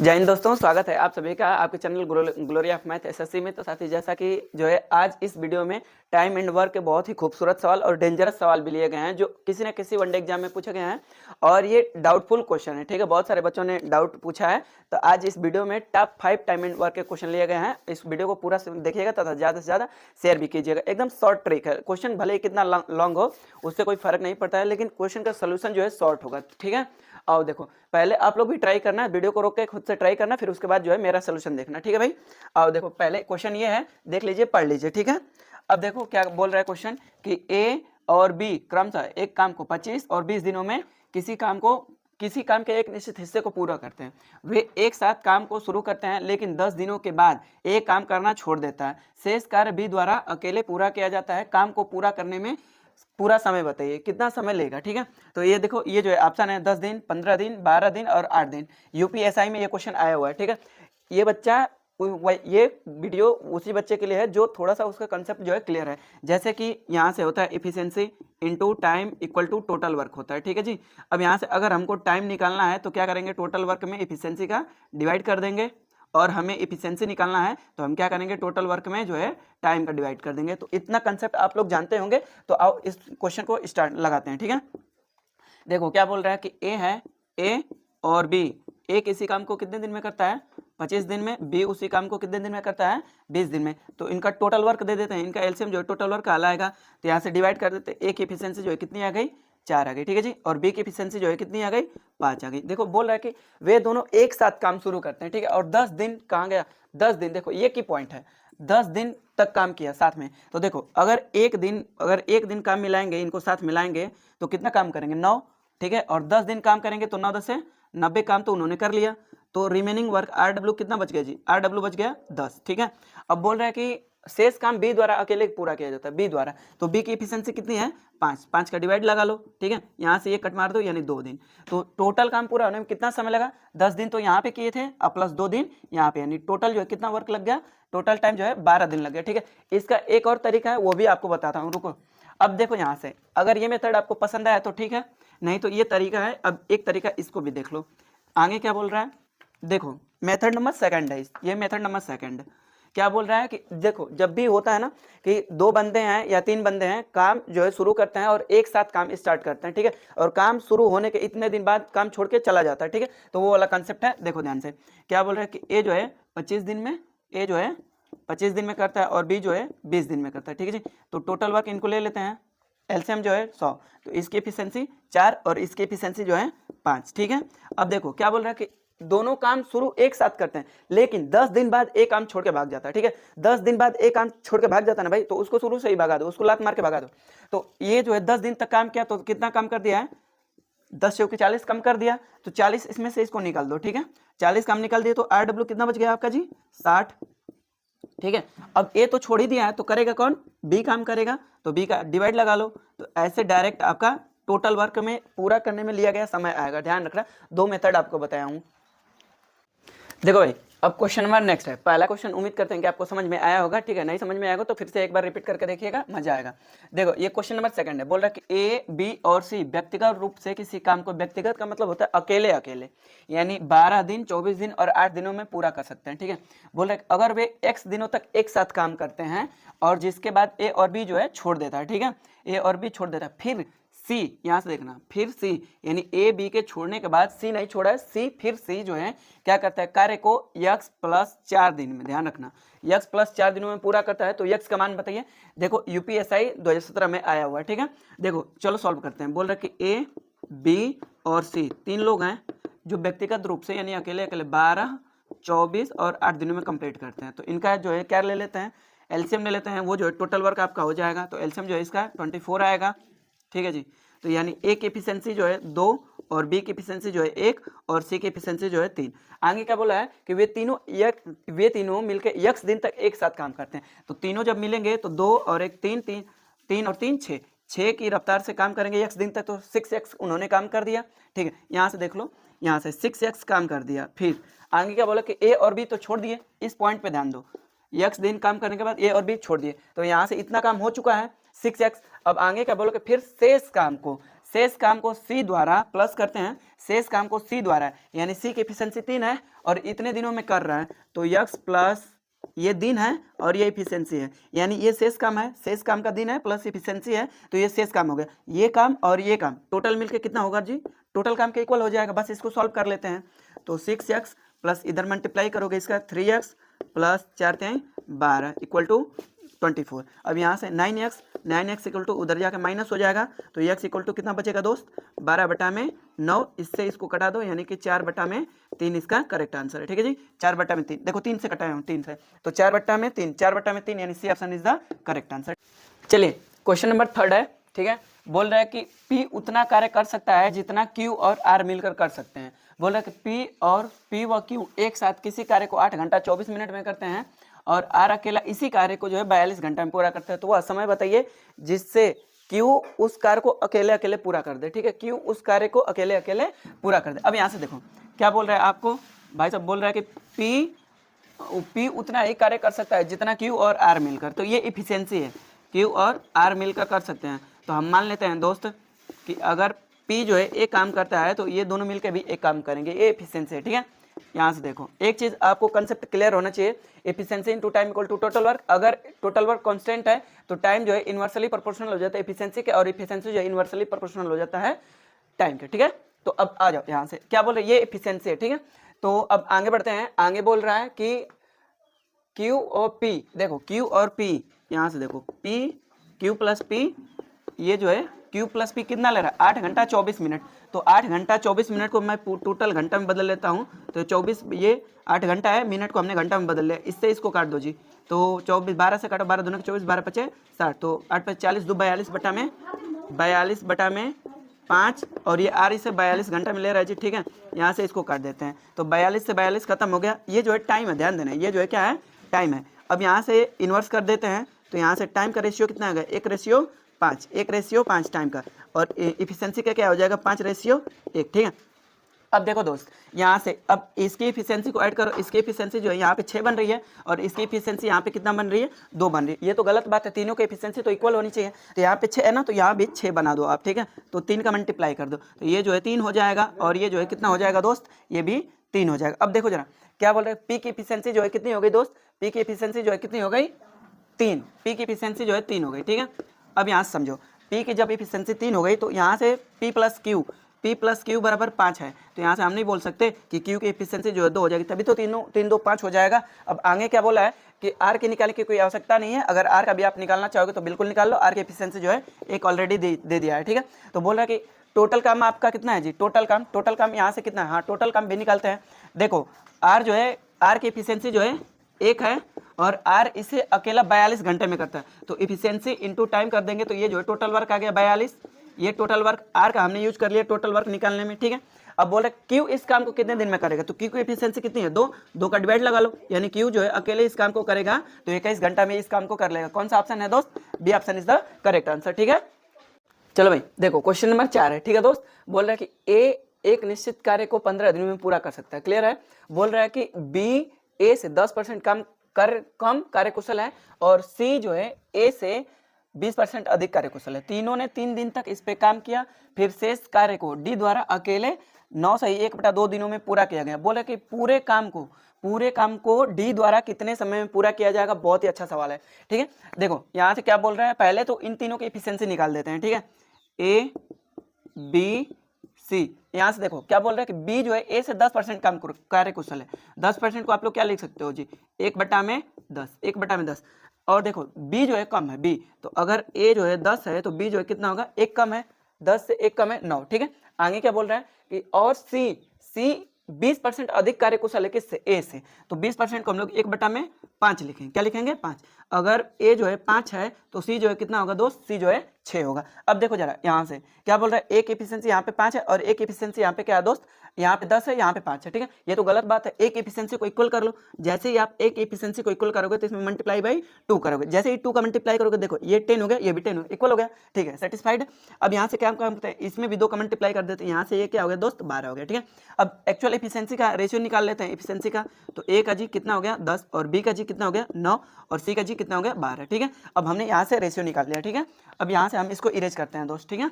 जय हिंद दोस्तों, स्वागत है आप सभी का आपके channel glory of math SSC में। तो साथी जैसा कि जो है आज इस वीडियो में टाइम एंड वर्क के बहुत ही खूबसूरत सवाल और डेंजरस सवाल भी लिए गए हैं जो किसी न किसी वनडे एग्जाम में पूछे गए हैं और ये डाउटफुल क्वेश्चन है। ठीक है, बहुत सारे बच्चों ने डाउट पूछा है। तो आज इस वीडियो में टॉप 5 टाइम एंड वर्क के क्वेश्चन लिए गए हैं। इस वीडियो को पूरा देखिएगा तथा ज़्यादा से ज़्यादा शेयर भी कीजिएगा। एकदम शॉर्ट ट्रिक है, क्वेश्चन भले ही कितना लॉन्ग हो उससे कोई फर्क नहीं पड़ता है, लेकिन क्वेश्चन का सोल्यूशन जो है शॉर्ट होगा। ठीक है, आओ देखो, पहले आप लोग भी ट्राई करना है, वीडियो को रोक के खुद से ट्राई करना, फिर उसके बाद जो है मेरा सोल्यूशन देखना। ठीक है भाई, आओ देखो, पहले क्वेश्चन ये है, देख लीजिए, पढ़ लीजिए। ठीक है, अब देखो क्या बोल रहा है क्वेश्चन कि ए और बी क्रमशः एक काम को 25 और 20 दिनों में किसी काम के एक निश्चित हिस्से को पूरा करते हैं। वे एक साथ काम को शुरू करते हैं, लेकिन 10 दिनों के बाद एक काम करना छोड़ देता है। शेष कार्य बी द्वारा अकेले पूरा किया जाता है। काम को पूरा करने में पूरा समय बताइए, कितना समय लेगा। ठीक है, तो ये देखो, ये जो है ऑप्शन है 10 दिन, 15 दिन, 12 दिन और 8 दिन। यूपीएसआई में ये क्वेश्चन आया हुआ है। ठीक है, ये बच्चा, ये वीडियो उसी बच्चे के लिए है जो थोड़ा सा उसका कंसेप्ट जो है क्लियर है। जैसे कि यहाँ से होता है efficiency into time equal to total work होता है। ठीक है जी, अब यहाँ से अगर हमको टाइम निकालना है तो क्या करेंगे, टोटल वर्क में इफिशियंसी का डिवाइड कर देंगे, और हमें इफिशियंसी निकालना है तो हम क्या करेंगे, टोटल वर्क में जो है टाइम का डिवाइड कर देंगे। तो इतना कंसेप्ट आप लोग जानते होंगे। तो आओ इस क्वेश्चन को स्टार्ट लगाते हैं। ठीक है, देखो क्या बोल रहा है कि ए है, ए और बी, ए किसी काम को कितने दिन में करता है, 25 दिन में, बी उसी काम को कितने दिन में करता है, 20 दिन में। तो इनका टोटल वर्क दे देते हैं, इनका एलसीएम जो है टोटल वर्क काला आएगा, तो यहाँ से डिवाइड कर देते हैं। ए की एफिशिएंसी जो है कितनी आ गई, 4 आ गई। ठीक है जी, और बी की एफिशिएंसी जो है कितनी आ गई, 5 आ गई। देखो बोल रहा है कि वे दोनों एक साथ काम शुरू करते हैं। ठीक है, और 10 दिन कहाँ गया, 10 दिन, देखो ये की पॉइंट है, 10 दिन तक काम किया साथ में। तो देखो अगर एक दिन काम मिलाएंगे, इनको साथ मिलाएंगे तो कितना काम करेंगे, 9। ठीक है, और 10 दिन काम करेंगे तो 9 10 से 90 काम तो उन्होंने कर लिया। तो रिमेनिंग वर्क RW कितना बच गया जी, RW बच गया 10। ठीक है, अब बोल रहा है कि शेष काम बी द्वारा अकेले पूरा किया जाता है, बी द्वारा। तो बी की एफिशिएंसी कितनी है, 5, 5 का डिवाइड लगा लो। ठीक है, यहाँ से ये कट मार दो, यानी 2 दिन। तो टोटल काम पूरा होने में कितना समय लगा, 10 दिन तो यहाँ पे किए थे और प्लस 2 दिन यहाँ पे, यानी टोटल जो है कितना वर्क लग गया, टोटल टाइम जो है 12 दिन लग गया। ठीक है, इसका एक और तरीका है, वो भी आपको बताता हूँ, रुको। अब देखो यहाँ से अगर ये मेथड आपको पसंद आया तो ठीक है, नहीं तो ये तरीका है। अब एक तरीका इसको भी देख लो, आगे क्या बोल रहा है, देखो मेथड नंबर सेकंड है, ये मेथड नंबर सेकंड क्या बोल रहा है कि देखो, जब भी होता है ना कि 2 बंदे हैं या 3 बंदे हैं, काम जो है शुरू करते हैं और एक साथ काम स्टार्ट करते हैं। ठीक है, और काम शुरू होने के इतने दिन बाद काम छोड़ के चला जाता है। ठीक है, तो वो वाला कंसेप्ट है। देखो ध्यान से क्या बोल रहा है कि ए जो है 25 दिन में, ए जो है 25 दिन में करता है और बी जो है 20 दिन में करता है। ठीक है जी, तो टोटल वर्क इनको ले लेते हैं, एलसीएम जो है 100, तो इसकी एफिशिएंसी 4 और इसकी एफिशिएंसी जो है 5। ठीक है, अब देखो क्या बोल रहा है कि दोनों काम शुरू एक साथ करते हैं, लेकिन 10 दिन बाद एक काम छोड़ के भाग जाता है। ठीक है, 10 दिन बाद एक काम छोड़ के भाग जाता है ना भाई, तो उसको शुरू से ही भगा दो, उसको लात मार के भगा दो। तो ये जो है 10 दिन तक काम किया, तो कितना काम कर दिया है, 10 चौके 40 कम कर दिया, तो 40 इसमें से इसको निकाल दो। ठीक है, 40 काम निकाल दिए तो RW कितना बच गया आपका जी, 60। ठीक है, अब ए तो छोड़ ही दिया है, तो करेगा कौन, बी काम करेगा, तो बी का डिवाइड लगा लो। तो ऐसे डायरेक्ट आपका टोटल वर्क में पूरा करने में लिया गया समय आएगा। ध्यान रखना, 2 मेथड आपको बताया हूँ। देखो भाई, अब क्वेश्चन नंबर नेक्स्ट है। पहला क्वेश्चन उम्मीद करते हैं कि आपको समझ में आया होगा। ठीक है, नहीं समझ में आएगा तो फिर से एक बार रिपीट करके देखिएगा, मजा आएगा। देखो ये क्वेश्चन नंबर सेकंड है, बोल रहा है कि ए, बी और सी व्यक्तिगत रूप से किसी काम को, व्यक्तिगत का मतलब होता है अकेले अकेले, यानी 12 दिन, 24 दिन और 8 दिनों में पूरा कर सकते हैं। ठीक है, बोल रहा है अगर वे x दिनों तक एक साथ काम करते हैं और जिसके बाद ए और बी जो है छोड़ देता है। ठीक है, ए और बी छोड़ देता है, फिर सी, यहाँ से देखना, फिर सी, यानी ए बी के छोड़ने के बाद सी नहीं छोड़ा है, सी फिर सी जो है क्या करता है, कार्य को x प्लस 4 दिन में, ध्यान रखना, x प्लस 4 दिनों में पूरा करता है। तो x का मान बताइए। देखो यूपीएसआई 2017 में आया हुआ है। ठीक है, देखो चलो सॉल्व करते हैं। बोल रहा है कि ए, बी और सी 3 लोग हैं जो व्यक्तिगत रूप से यानी अकेले अकेले 12, 24 और 8 दिनों में कंप्लीट करते हैं। तो इनका जो है क्या ले लेते हैं, एलसीएम ले लेते हैं, वो जो है टोटल वर्क आपका हो जाएगा। तो एलसीएम जो है इसका 24 आएगा। ठीक है जी, तो यानी ए की एफिशिएंसी जो है 2 और बी की एफिशिएंसी जो है 1 और सी की एफिशिएंसी जो है 3। आगे क्या बोला है कि वे तीनों मिलकर x दिन तक एक साथ काम करते हैं। तो तीनों जब मिलेंगे तो 2 और 1 3, 3 और 3 6 की रफ्तार से काम करेंगे x दिन तक, तो 6x उन्होंने काम कर दिया। ठीक है, यहाँ से देख लो, यहाँ से 6x काम कर दिया। फिर आगे क्या बोला कि ए और बी तो छोड़ दिए, इस पॉइंट पे ध्यान दो, x दिन काम करने के बाद ए और बी छोड़ दिए, तो यहाँ से इतना काम हो चुका है 6x। अब आगे क्या बोलोगे, फिर शेष काम को सी द्वारा प्लस करते हैं, शेष काम को सी द्वारा, यानी सी की एफिशिएंसी 3 है और इतने दिनों में कर रहा है, तो यक्स प्लस ये दिन है और ये एफिशिएंसी है, यानी ये शेष काम है, शेष काम का दिन है प्लस एफिशिएंसी है, तो ये शेष काम हो गया। ये काम और ये काम टोटल मिलके कितना होगा जी, टोटल काम के इक्वल हो जाएगा। बस इसको सॉल्व कर लेते हैं। तो 6x प्लस इधर मल्टीप्लाई करोगे इसका 3x प्लस 4 3 12 इक्वल टू 24। अब यहाँ से 9x इक्वल टू उधर जाकर माइनस हो जाएगा, तो x इक्वल टू कितना बचेगा दोस्त, 12/9। इससे इसको कटा दो, यानी कि 4/3 इसका करेक्ट आंसर है। ठीक है जी, 4/3, देखो 3 से कटाया हूँ, 3 से, तो 4/3, 4/3 यानी C option is the correct answer. चलिए क्वेश्चन नंबर 3 है। ठीक है, बोल रहा है कि P उतना कार्य कर सकता है जितना Q और R मिलकर कर सकते हैं। बोल रहा है कि P व Q एक साथ किसी कार्य को 8 घंटा 24 मिनट में करते हैं और R अकेला इसी कार्य को जो है 42 घंटा में पूरा करता है। तो वह समय बताइए जिससे Q उस कार्य को अकेले अकेले पूरा कर दे। ठीक है, Q उस कार्य को अकेले अकेले पूरा कर दे। अब यहाँ से देखो क्या बोल रहा है आपको, भाई साहब बोल रहा है कि P उतना ही कार्य कर सकता है जितना Q और R मिलकर, तो ये इफिशियंसी है, Q और R मिलकर कर सकते हैं। तो हम मान लेते हैं दोस्त कि अगर P जो है एक काम करता है तो ये दोनों मिलकर भी एक काम करेंगे, ये एफिशिएंसी है। ठीक है, यहाँ से देखो एक चीज़ आपको कंसेप्ट क्लियर होना चाहिए, efficiency into time equal to total work. अगर टोटल वर्क कांस्टेंट है तो टाइम जो है इन्वर्सली प्रोपोर्शनल हो जाता है एफिशिएंसी के, और एफिशिएंसी जो है इन्वर्सली प्रोपोर्शनल हो जाता है टाइम के। ठीक है, तो अब आ जाओ यहाँ से क्या बोल रहे हैं, ये एफिशिएंसी है। ठीक है, तो अब आगे बढ़ते हैं। आगे बोल रहा है कि Q और P, देखो Q और P, यहाँ से देखो Q प्लस P, ये जो है Q प्लस P कितना ले रहा है, 8 घंटा 24 मिनट। तो 8 घंटा 24 मिनट को मैं टोटल घंटा में बदल लेता हूँ, तो 24, ये 8 घंटा है, मिनट को हमने घंटा में बदल लिया, इससे इसको काट दो जी। तो 24, 12 से काटो, 12 दूना 24, 12 पचे 60, तो 8 पे 40, 2 42/5, और ये R इसे 42 घंटा में ले रहा है जी। ठीक है, यहाँ से इसको काट देते हैं, तो 42 से 42 खत्म हो गया। ये जो है टाइम है, ध्यान देना, ये जो है क्या है, टाइम है। अब यहाँ से इन्वर्स कर देते हैं, तो यहाँ से टाइम का रेशियो कितना आ गया, 1:5 टाइम का, और इफिशियंसी का क्या हो जाएगा, 5:1। ठीक है, अब देखो दोस्त यहाँ से अब इसकी इफिशियंसी को ऐड करो, इसकी इफिशियंसी जो है यहाँ पे 6 बन रही है और इसकी इफिशियंसी यहाँ पे कितना बन रही है, 2 बन रही है। ये तो गलत बात है, तीनों की इफिशियंसी तो इक्वल होनी चाहिए। तो यहाँ पे 6 है ना, तो यहाँ भी 6 बना दो आप। ठीक है, तो 3 का मल्टीप्लाई कर दो, तो ये जो है 3 हो जाएगा, और ये जो है कितना हो जाएगा दोस्त, ये भी 3 हो जाएगा। अब देखो जरा क्या बोल रहे हैं, P की इफिशियंसी जो है कितनी हो गई दोस्त, P की इफिशियंसी जो है कितनी हो गई, 3। P की इफिशियंसी जो है 3 हो गई। ठीक है, अब यहाँ से समझो, P की जब इफिशियंसी 3 हो गई तो यहाँ से P प्लस Q बराबर 5 है, तो यहाँ से हम नहीं बोल सकते कि Q की इफिशियंसी जो है 2 हो जाएगी, तभी तो 3 2 5 हो जाएगा। अब आगे क्या बोला है कि R की निकालने की कोई आवश्यकता नहीं है, अगर R का भी आप निकालना चाहोगे तो बिल्कुल निकाल लो, R की इफिशियंसी जो है एक ऑलरेडी दे दिया है। ठीक है, तो बोल रहा है कि टोटल काम आपका कितना है जी, टोटल काम यहाँ से कितना है, हाँ टोटल काम भी निकालते हैं। देखो R जो है, R की इफिशियंसी जो है 1 है और R इसे अकेला 42 घंटे में करता है, तो इफिशियंसी इंटू टाइम कर देंगे, तो ये जो है टोटल वर्क आ गया 42। ये टोटल वर्क R का हमने यूज कर लिया टोटल वर्क निकालने में। ठीक है, अब बोल रहे Q इस काम को कितने दिन में करेगा, तो Q की एफिशिएंसी कितनी है, 2 का डिवाइड लगा लो, यानी Q जो है अकेले इस काम को करेगा तो 21 घंटा में इस काम को कर लेगा। कौन सा ऑप्शन है दोस्त, B option is the correct answer. ठीक है, चलो भाई देखो क्वेश्चन नंबर 4 है। ठीक है दोस्त, बोल रहा है कि A एक निश्चित कार्य को 15 दिनों में पूरा कर सकता है, क्लियर है। बोल रहा है कि B A से 10% कम कार्यकुशल है और C जो है A से 20% अधिक कार्यकुशल है। तीनों ने 3 दिन तक इस पे काम किया, फिर शेष कार्य को D द्वारा अकेले 9/1/2 दिनों में पूरा किया गया। बोले कि पूरे काम को D द्वारा कितने समय में पूरा किया जाएगा, बहुत ही अच्छा सवाल है। ठीक है, देखो यहाँ से क्या बोल रहा है, पहले तो इन तीनों की एफिशिएंसी निकाल देते हैं। ठीक है, A B C, यहाँ से देखो क्या बोल रहा है कि B जो है A से 10% कम कार्यकुशल है। 10% को आप लोग क्या लिख सकते हो जी, 1/10। और देखो B जो है कम है, B, तो अगर A जो है 10 है तो B जो है कितना होगा, 1 कम है, 10 से 1 कम है 9। ठीक है, आगे क्या बोल रहा है कि और C 20% अधिक कार्यकुशल है किससे, A से, तो 20% को हम लोग 1/5 लिखेंगे, क्या लिखेंगे, 5। अगर A जो है 5 है तो C जो है कितना होगा दोस्त, C जो है 6 होगा। अब देखो जरा यहाँ से क्या बोल रहा है, एक एफिशिएंसी यहाँ पे 5 है और एक एफिशिएंसी यहाँ पे क्या है दोस्त, यहाँ पे 10 है, यहाँ पे 5 है। ठीक है, ये तो गलत बात है, एक एफिशिएंसी को इक्वल कर लो। जैसे ही आप एक एफिशिएंसी को इक्वल करोगे तो इसमें मल्टीप्लाई बाई 2 करोगे, जैसे ही 2 का मल्टीप्लाई करोगे, देखो ये 10 हो गया, ये भी 10 हो गया, इक्वल हो गया। ठीक है, सेटिस्फाइड। अब यहाँ से क्या काम करते हैं, इसमें भी 2 का मल्टीप्लाई कर देते हैं, यहाँ से ये क्या हो गया दोस्त, 12 हो गया। ठीक है, अब एक्चुअल एफिशिएंसी का रेशियो निकाल लेते हैं एफिशिएंसी का, तो A का जी कितना हो गया 10 और B का जी कितना हो गया 9 और C का जी कितना हो गया 12। ठीक है, अब हमने यहाँ से रेशियो निकाल लिया। ठीक है, अब यहाँ से हम इसको इरेज करते हैं दोस्त। ठीक है,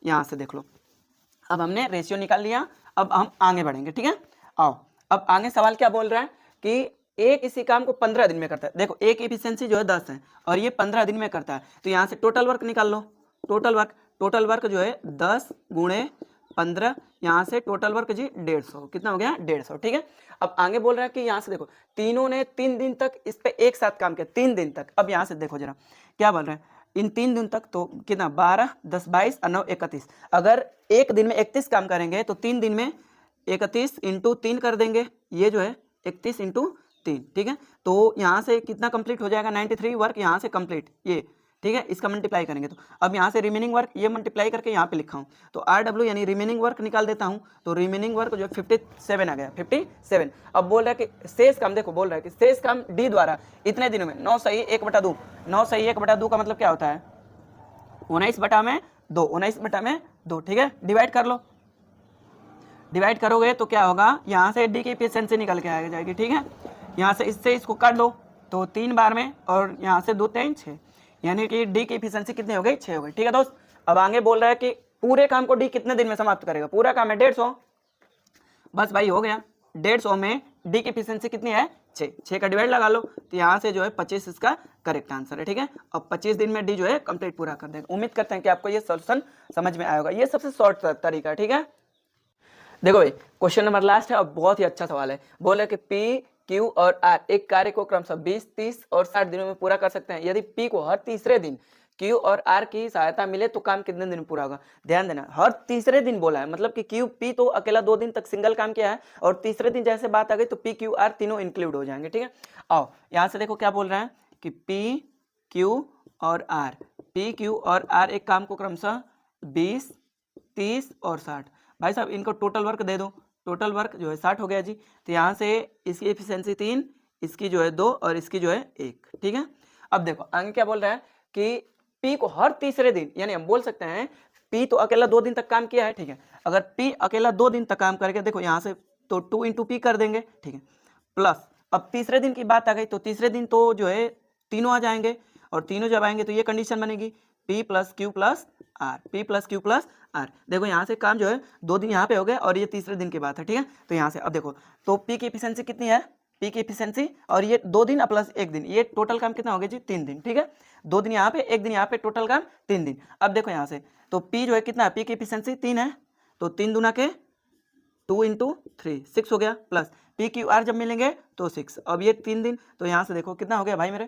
यहाँ से देख लो, अब हमने रेशियो निकाल लिया, अब हम आगे बढ़ेंगे, ठीक है। आओ, अब आगे सवाल क्या बोल रहा है कि एक इसी काम को 15 दिन में करता है। देखो एक एफिशिएंसी जो है 10 है और ये 15 दिन में करता है, तो यहाँ से टोटल वर्क निकाल लो। टोटल वर्क जो है 10 गुणे 15, यहाँ से टोटल वर्क जी 150, कितना हो गया 150, ठीक है। अब आगे बोल रहा है कि यहाँ से देखो तीनों ने 3 दिन तक इस पे एक साथ काम किया, 3 दिन तक। अब यहाँ से देखो जरा क्या बोल रहा है, इन 3 दिन तक तो कितना 12, 10, 22 और 9, 31। अगर एक दिन में 31 काम करेंगे तो 3 दिन में 31 इंटू 3 कर देंगे, ये जो है 31 इंटू 3, ठीक है। तो यहाँ से कितना कंप्लीट हो जाएगा 93 वर्क यहाँ से कंप्लीट, ये ठीक है। इसका मल्टीप्लाई करेंगे तो अब यहाँ से रिमेनिंग वर्क ये मल्टीप्लाई करके यहाँ पे लिखा हूँ, तो RW यानी रिमेनिंग वर्क निकाल देता हूँ, तो रिमेनिंग वर्क जो 57 आ गया, 57। अब बोल रहा है कि शेष काम, देखो बोल रहा है कि शेष काम D द्वारा इतने दिनों में 9 सही 1/2, 9 सही 1/2 का मतलब क्या होता है 19/2, 19/2, ठीक है। डिवाइड कर लो, डिवाइड करोगे तो क्या होगा, यहाँ से D की एफिशिएंसी निकल के आ जाएगी, ठीक है। यहाँ से इससे इसको काट लो तो 3 बार में, और यहाँ से 2 3 6, यानी कि D की एफिशिएंसी कितनी हो गई 6 हो गई, ठीक है दोस्त। अब आगे बोल रहा है कि पूरे काम को D कितने दिन में समाप्त करेगा, पूरा काम है 150, बस भाई हो गया। 150 में D की एफिशिएंसी कितनी है 6 का डिवाइड लगा लो, तो यहाँ से जो है 25 इसका करेक्ट आंसर है, ठीक है। अब 25 दिन में D जो है कंप्लीट पूरा कर देगा। उम्मीद करते हैं कि आपको ये सोल्यूशन समझ में आया होगा, ये सबसे शॉर्ट तरीका है, ठीक है। देखो भाई क्वेश्चन नंबर लास्ट है और बहुत ही अच्छा सवाल है। बोले कि P, Q और R एक कार्य को क्रमशः 20, 30 और 60 दिनों में पूरा कर सकते हैं। यदि P को हर तीसरे दिन Q और R की सहायता मिले तो काम कितने दिन में पूरा होगा। ध्यान देना, हर तीसरे दिन बोला है, मतलब कि P तो अकेला 2 दिन तक सिंगल काम किया है, और तीसरे दिन जैसे बात आ गई तो P, Q, R तीनों इंक्लूड हो जाएंगे, ठीक है। आओ यहाँ से देखो क्या बोल रहा है कि P, Q और R एक काम को क्रमशः 20, 30 और 60। भाई साहब इनको टोटल वर्क दे दो, टोटल वर्क जो है 60 हो गया जी। तो यहाँ से इसकी एफिशिएंसी 3, इसकी जो है 2 और इसकी जो है 1, ठीक है। अब देखो आगे क्या बोल रहा है कि P को हर तीसरे दिन, यानी हम बोल सकते हैं P तो अकेला 2 दिन तक काम किया है, ठीक है। अगर P अकेला 2 दिन तक काम करके, देखो यहाँ से तो 2 इंटू P कर देंगे, ठीक है। प्लस अब तीसरे दिन की बात आ गई तो तीसरे दिन तो जो है तीनों आ जाएंगे, और तीनों जब आएंगे तो ये कंडीशन बनेगी P plus Q plus R, P plus Q plus R। देखो यहाँ से काम जो है 2 दिन यहाँ पे हो गए और ये तीसरे दिन की बात है, ठीक है। तो यहाँ से अब देखो तो P की एफिशिएंसी कितनी है, P की एफिशिएंसी, और ये 2 दिन प्लस 1 दिन, ये टोटल काम कितना हो गया जी 3 दिन, ठीक है। 2 दिन यहाँ पे 1 दिन यहाँ पे, टोटल काम 3 दिन। अब देखो यहाँ से तो P जो है कितना है, P की एफिशिएंसी 3 है, तो 3 दूना के 2 इंटू 3 6 हो गया, प्लस P Q R जब मिलेंगे तो 6। अब ये 3 दिन, तो यहाँ से देखो कितना हो गया भाई मेरे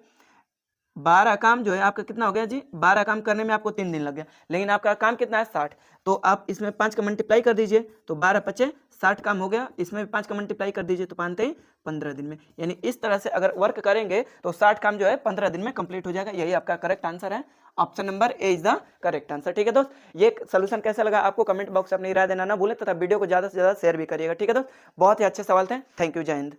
12 काम जो है आपका कितना हो गया जी, 12 काम करने में आपको 3 दिन लग गया, लेकिन आपका काम कितना है 60। तो आप इसमें 5 का मल्टीप्लाई कर दीजिए तो 12 पचे 60 काम हो गया, इसमें भी 5 का मल्टीप्लाई कर दीजिए तो 5 15 दिन में। यानी इस तरह से अगर वर्क करेंगे तो 60 काम जो है 15 दिन में कंप्लीट हो जाएगा। यही आपका करेक्ट आंसर है, option number A is the correct answer, ठीक है दोस्त। ये सोल्यूशन कैसा लगा आपको कमेंट बॉक्स में अपनी राय देना ना भूलें, तथा वीडियो को ज़्यादा से ज़्यादा शेयर भी करिएगा, ठीक है दोस्त। बहुत ही अच्छे सवाल थे, थैंक यू, जय हिंद।